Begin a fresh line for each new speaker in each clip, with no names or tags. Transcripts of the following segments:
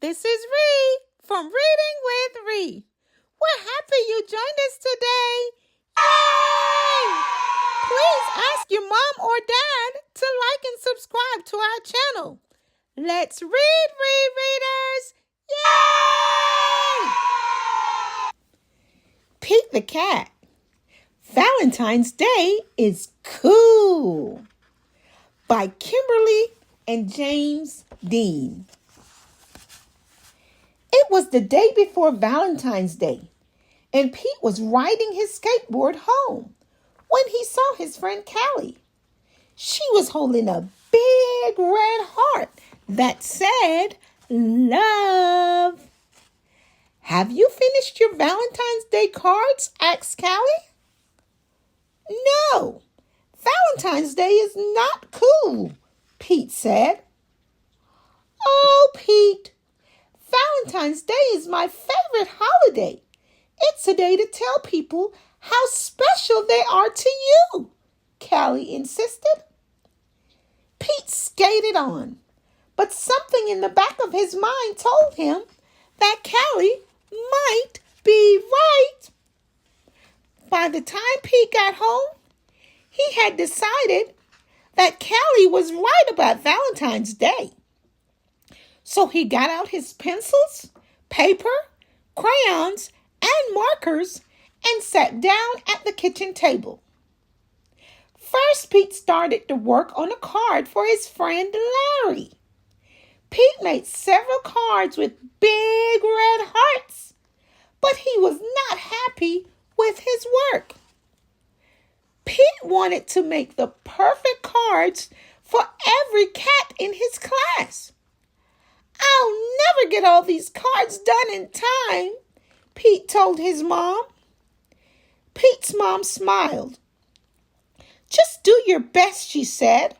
This is Ree from Reading with Ree. We're happy you joined us today. Yay! Please ask your mom or dad to like and subscribe to our channel. Let's read, readers! Yay! Pete the Cat. Valentine's Day is cool. By Kimberly and James Dean. It was the day before Valentine's Day, and Pete was riding his skateboard home when he saw his friend Callie. She was holding a big red heart that said, "Love." "Have you finished your Valentine's Day cards?" asked Callie. "No, Valentine's Day is not cool," Pete said. "Oh, Pete, Valentine's Day is my favorite holiday. It's a day to tell people how special they are to you," Callie insisted. Pete skated on, but something in the back of his mind told him that Callie might be right. By the time Pete got home, he had decided that Callie was right about Valentine's Day. So he got out his pencils, paper, crayons, and markers and sat down at the kitchen table. First, Pete started to work on a card for his friend Larry. Pete made several cards with big red hearts, but he was not happy with his work. Pete wanted to make the perfect cards for every cat in his class. "I'll never get all these cards done in time," Pete told his mom. Pete's mom smiled. "Just do your best," she said.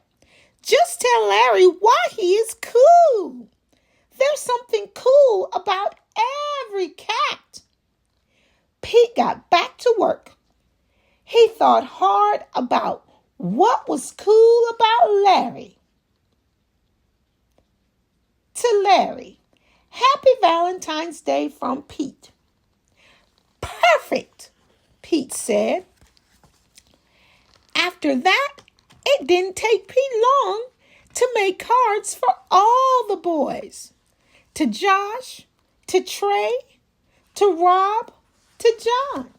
"Just tell Larry why he is cool. There's something cool about every cat." Pete got back to work. He thought hard about what was cool about Larry. To Larry, "Happy Valentine's Day from Pete." "Perfect," Pete said. After that, it didn't take Pete long to make cards for all the boys. To Josh, to Trey, to Rob, to John.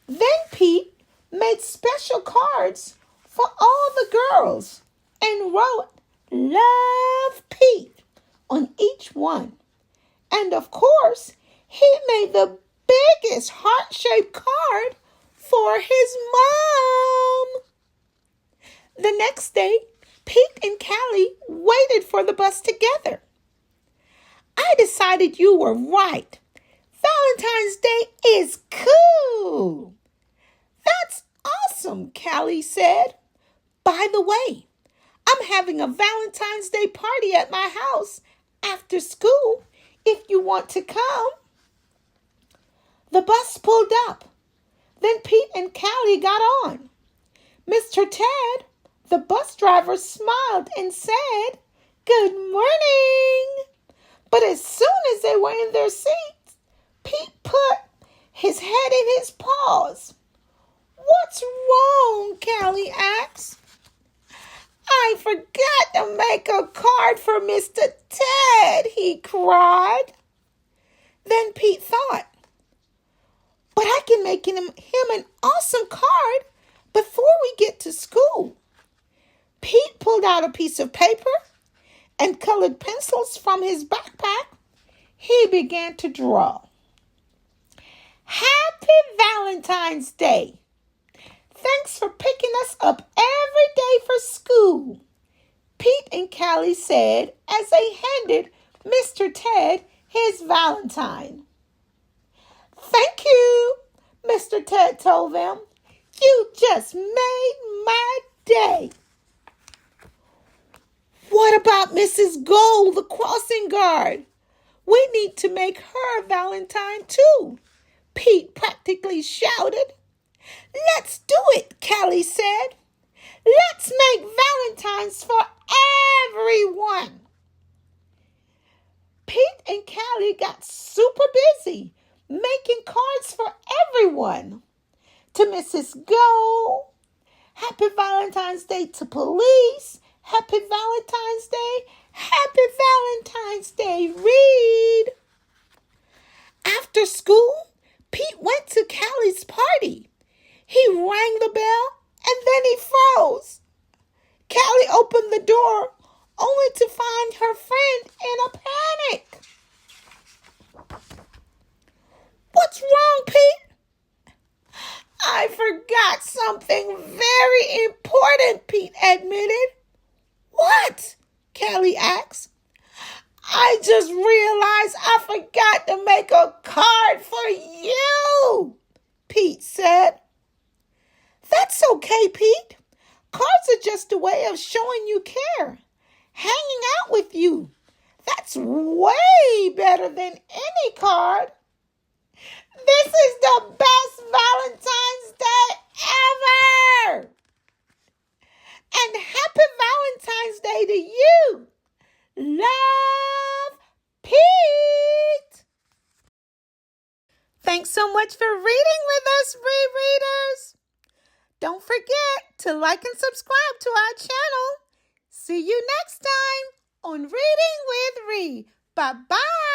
Then Pete made special cards for all the girls and wrote "Love Pete" on each one. And of course, he made the biggest heart-shaped card for his mom. The next day, Pete and Callie waited for the bus together. "I decided you were right. Valentine's Day is cool." "That's awesome," Callie said. "By the way, I'm having a Valentine's Day party at my house after school if you want to come." The bus pulled up. Then Pete and Callie got on. Mr. Ted, the bus driver, smiled and said, "Good morning." But as soon as they were in their seats, Pete put his head in his paws. "What's wrong?" Callie asked. "I forgot to make a card for Mr. Ted," he cried. Then Pete thought, "But I can make him an awesome card before we get to school." Pete pulled out a piece of paper and colored pencils from his backpack. He began to draw. "Happy Valentine's Day. Thanks for picking us up every day for school," Pete and Callie said as they handed Mr. Ted his Valentine. "Thank you," Mr. Ted told them. "You just made my day." "What about Mrs. Gold, the crossing guard? We need to make her a Valentine too," Pete practically shouted. "Let's do it," Callie said. "Let's make Valentines for everyone." Pete and Callie got super busy making cards for everyone. To Mrs. Go, Happy Valentine's Day to police. Happy Valentine's Day. Happy Valentine's Day, Reed. After school, Pete went to Callie's party. He rang the bell and then he froze. Callie opened the door only to find her friend in a panic. What's wrong, Pete? I forgot something very important, Pete admitted. What? Callie asked. I just realized I forgot to make a card for you, Pete said. That's okay, Pete. Cards are just a way of showing you care. Hanging out with you. That's way better than any card. This is the best Valentine's Day ever! And happy Valentine's Day to you! Love, Pete! Thanks so much for reading with us, rereaders. Don't forget to like and subscribe to our channel. See you next time on Reading with Ree. Bye-bye.